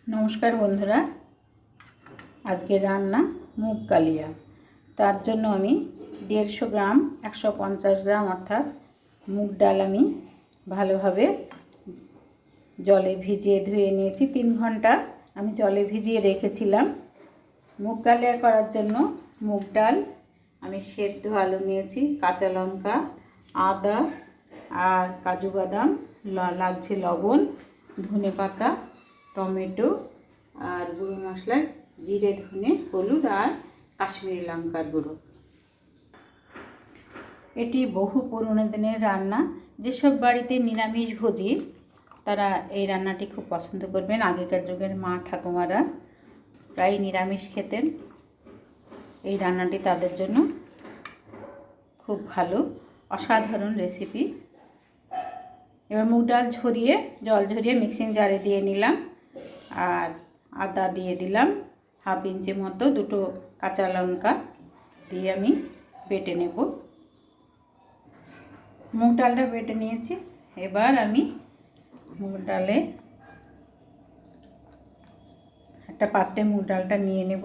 নমস্কার বন্ধুরা, আজকে রান্না মুগ কালিয়া। তার জন্য আমি 150 গ্রাম 150 গ্রাম অর্থাৎ মুগ ডাল আমি ভালোভাবে জলে ভিজিয়ে ধুয়ে নিয়েছি। 3 ঘন্টা আমি জলে ভিজিয়ে রেখেছিলাম। মুগ কালিয়া করার জন্য মুগ ডাল, আমি সেদ্ধ আলু নিয়েছি, কাঁচা লঙ্কা, আদা আর কাজু বাদাম, লাগছে লবণ, ধনেপাতা, টমেটো আর গুঁড়ো মশলা, জিরে, ধনে, হলুদ আর কাশ্মীরি লঙ্কার গুঁড়ো। এটি বহু পুরনো দিনের রান্না। যেসব বাড়িতে নিরামিষভোজী তারা এই রান্নাটি খুব পছন্দ করবেন। আগেকার যুগের মা ঠাকুমারা প্রায় নিরামিষ খেতেন। এই রান্নাটি তাদের জন্য খুব ভালো, অসাধারণ রেসিপি। এবার মুগ ডাল ঝরিয়ে, জল ঝরিয়ে মিক্সিং জারে দিয়ে নিলাম। আর আদা দিয়ে দিলাম হাফ ইঞ্চি মতো, 2টো কাঁচা লঙ্কা দিয়ে আমি বেটে নেব। মুগ ডালটা বেটে নিয়েছি। এবার আমি মুগ ডালে একটা পাত্রে মুগ ডালটা নিয়ে নেব।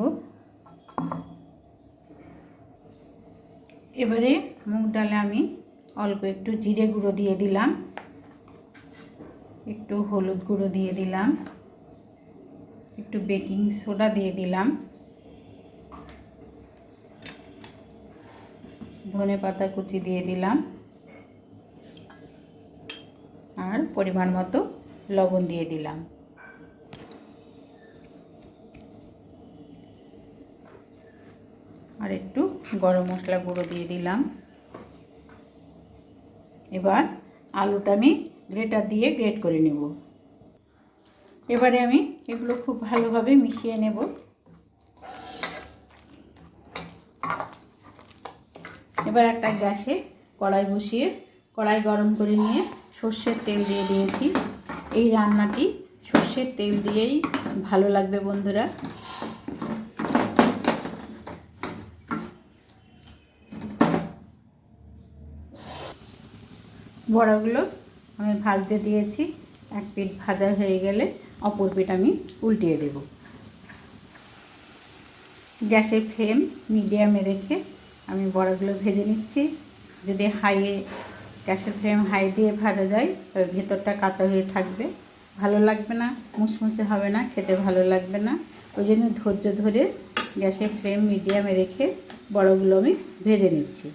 এবারে মুগ ডালে আমি অল্প একটু জিরে গুঁড়ো দিয়ে দিলাম, একটু হলুদ গুঁড়ো দিয়ে দিলাম, একটু বেকিং সোডা দিয়ে দিলাম, ধনে পাতা কুচি দিয়ে দিলাম আর পরিমাণ মতো লবণ দিয়ে দিলাম। আর একটু গরম মশলা গুঁড়ো দিয়ে দিলাম। এবার আলুটা আমি গ্রেটার দিয়ে গ্রেট করে নেব। এবারে আমি এগুলো খুব ভালোভাবে মিশিয়ে নেব। এবার একটা গ্যাসে কড়াই বসিয়ে কড়াই গরম করে নিয়ে সর্ষের তেল দিয়ে দিয়েছি। এই রান্নাটি সর্ষের তেল দিয়েই ভালো লাগবে বন্ধুরা। বড়াগুলো আমি ভাজতে দিয়েছি। এক পিঠ ভাজা হয়ে গেলে অপর পিঠ আমি উল্টিয়ে দেব। গ্যাসের ফ্লেম মিডিয়ামে রেখে আমি বড়াগুলো ভেজে নিচ্ছি। যদি গ্যাসের ফ্লেম হাই দিয়ে ভাজা যায় তবে ভেতরটা কাঁচা হয়ে থাকবে, ভালো লাগবে না, মুচমুচে হবে না, খেতে ভালো লাগবে না। ওই জন্য ধৈর্য ধরে গ্যাসের ফ্লেম মিডিয়ামে রেখে বড়াগুলো আমি ভেজে নিচ্ছি।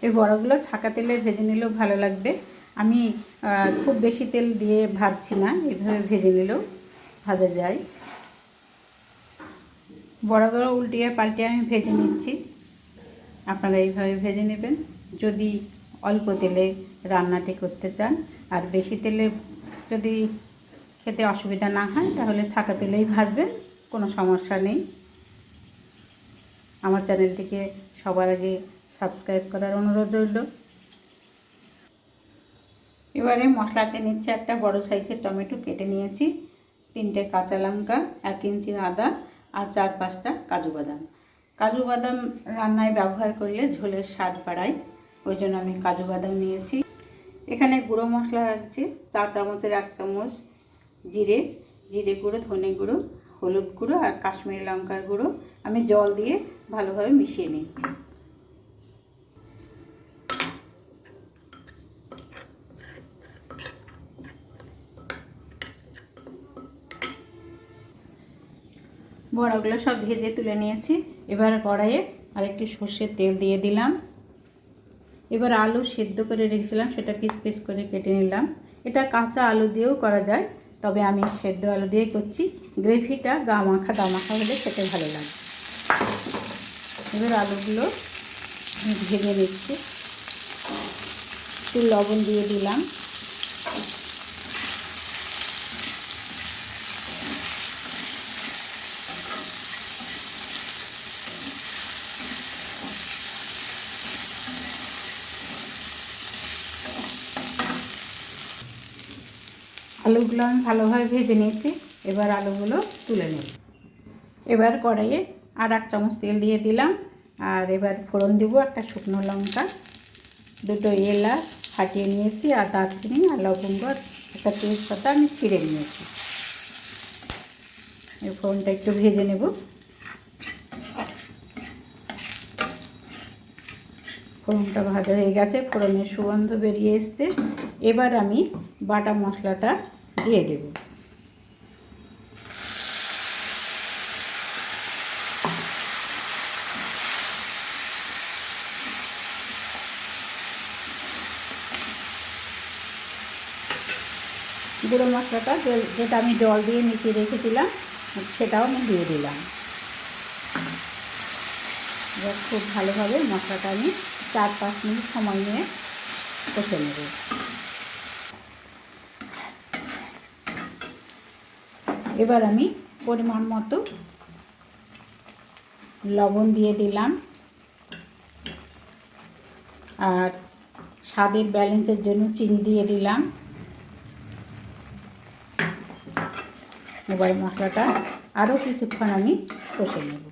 এই বড়াগুলো ছাঁকা তেলে ভেজে নিলেও ভালো লাগবে। আমি খুব বেশি তেল দিয়ে ভাজছি না, এইভাবে ভেজে নিলেও ভাজা যায়। বড়াগুলো উল্টিয়ে পাল্টিয়ে আমি ভেজে নিচ্ছি। আপনারা এইভাবে ভেজে নেবেন যদি অল্প তেলে রান্নাটি করতে চান। আর বেশি তেলে যদি খেতে অসুবিধা না হয় তাহলে ছাঁকা তেলেই ভাজবেন, কোনো সমস্যা নেই। আমার চ্যানেলটিকে সবার আগে সাবস্ক্রাইব করার অনুরোধ রইল। এবারে মশলাতে নিচ্ছে একটা বড় সাইজের টমেটো কেটে নিয়েছি, 3টে কাঁচা লঙ্কা, 1 ইঞ্চি আদা আর 4-5টা কাজু বাদাম। কাজু বাদাম রান্নায় ব্যবহার করলে ঝোলের স্বাদ বাড়ায়, ওই জন্য আমি কাজু বাদাম নিয়েছি। এখানে গুঁড়ো মশলা রাখছি 4 চামচের 1 চামচ জিরে গুঁড়ো, ধনে গুঁড়ো, হলুদ গুঁড়ো আর কাশ্মীরি লঙ্কার গুঁড়ো। আমি জল দিয়ে ভালোভাবে মিশিয়ে নিচ্ছি। বড়াগুলো সব ভেজে তুলে নিয়েছি। এবার কড়াইয়ে আরেকটু সর্ষের তেল দিয়ে দিলাম। এবার আলু সেদ্ধ করে রেখেছিলাম সেটা পিস পিস করে কেটে নিলাম। এটা কাঁচা আলু দিয়েও করা যায়, তবে আমি সেদ্ধ আলু দিয়ে করছি। গ্রেভিটা গা মাখা হলে খেতে ভালো লাগে। এবার আলুগুলো ভেজে নিচ্ছি। একটু লবণ দিয়ে দিলাম। আলুগুলো আমি ভালোভাবে ভেজে নিয়েছি। এবার আলুগুলো তুলে নেব। এবার কড়াইয়ে আর 1 চামচ তেল দিয়ে দিলাম। আর এবার ফোড়ন দেব একটা শুকনো লঙ্কা, দুটো এলাচ ফাটিয়ে নিয়েছি, আর দারচিনি আর লবঙ্গ, একটা তেজপাতা আমি ছিঁড়ে নিয়েছি। এই ফোড়নটা একটু ভেজে নেব। ফোড়নটা ভাজা হয়ে গেছে, ফোড়নের সুগন্ধ বেরিয়ে এসছে। এবার আমি বাটা মশলাটা দিয়ে দেব। গুঁড়ো মশলাটা যেটা আমি জল দিয়ে মিশিয়ে রেখেছিলাম সেটাও আমি দিয়ে দিলাম। এবার খুব ভালোভাবে মশলাটা আমি 4-5 মিনিট সময় নিয়ে কষে নেব। এবার আমি পরিমাণ মতো লবণ দিয়ে দিলাম, আর স্বাদের ব্যালেন্সের জন্য চিনি দিয়ে দিলাম। এবার মশলাটা আরও কিছুক্ষণ আমি কষে নেব।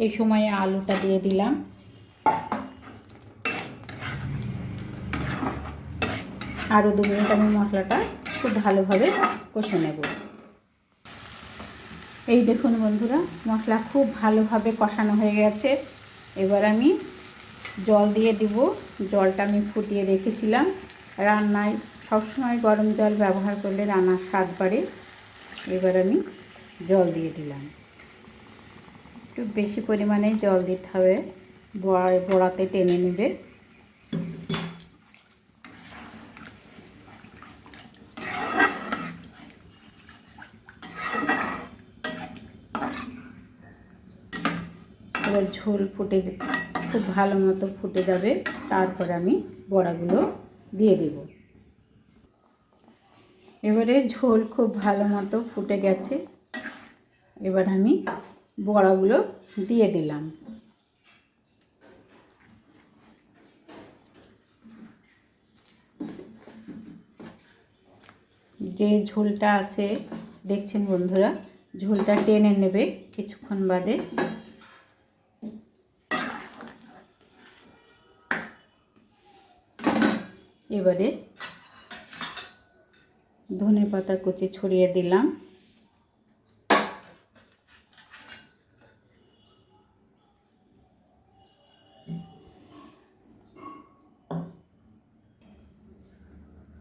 এই সময়ে আলুটা দিয়ে দিলাম। আরও 2 মিনিট আমি মশলাটা খুব ভালোভাবে কষে নেব। এই দেখুন বন্ধুরা, মশলা খুব ভালোভাবে কষানো হয়ে গেছে। এবার আমি জল দিয়ে দিব। জলটা আমি ফুটিয়ে রেখেছিলাম। রান্নায় সবসময় গরম জল ব্যবহার করলে রান্নার স্বাদ বাড়ে। এবার আমি জল দিয়ে দিলাম। একটু বেশি পরিমাণে জল দিতে হবে, বড়াতে টেনে নেবে। এবার ঝোল খুব ভালো মতো ফুটে যাবে, তারপর আমি বড়াগুলো দিয়ে দেব। এবারে ঝোল খুব ভালো মতো ফুটে গেছে। এবার আমি বড়াগুলো দিয়ে দিলাম। যে ঝোলটা আছে দেখছেন বন্ধুরা, ঝোলটা টেনে নেবে কিছুক্ষণ বাদে। এবারে ধনেপাতা কুচি ছড়িয়ে দিলাম।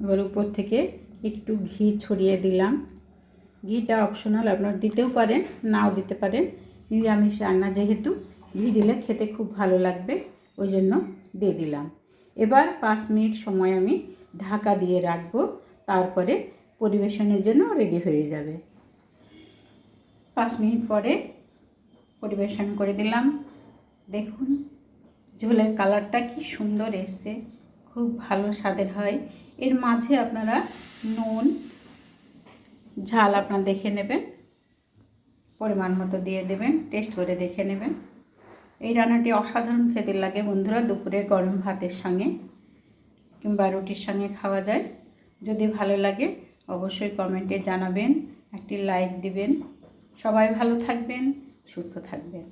এবার উপর থেকে একটু ঘি ছড়িয়ে দিলাম। ঘিটা অপশনাল, আপনারা দিতেও পারেন, নাও দিতে পারেন। নিরামিষ রান্না যেহেতু ঘি দিলে খেতে খুব ভালো লাগবে, ওই জন্য দিয়ে দিলাম। এবার 5 মিনিট সময় আমি ঢাকা দিয়ে রাখবো, তারপরে পরিবেশনের জন্য রেডি হয়ে যাবে। 5 মিনিট পরে পরিবেশন করে দিলাম। দেখুন ঝোলের কালারটা কি সুন্দর এসছে, খুব ভালো স্বাদের হয়। এর মাঝে আপনারা নুন ঝাল আপনারা দেখে নেবেন, পরিমাণ মতো দিয়ে দেবেন, টেস্ট করে দেখে নেবেন। এই রান্নাটি অসাধারণ খেতে লাগে বন্ধুরা, দুপুরে গরম ভাতের সঙ্গে কিংবা রুটির সঙ্গে খাওয়া যায়। যদি ভালো লাগে অবশ্যই কমেন্টে জানাবেন, একটি লাইক দিবেন। সবাই ভালো থাকবেন, সুস্থ থাকবেন।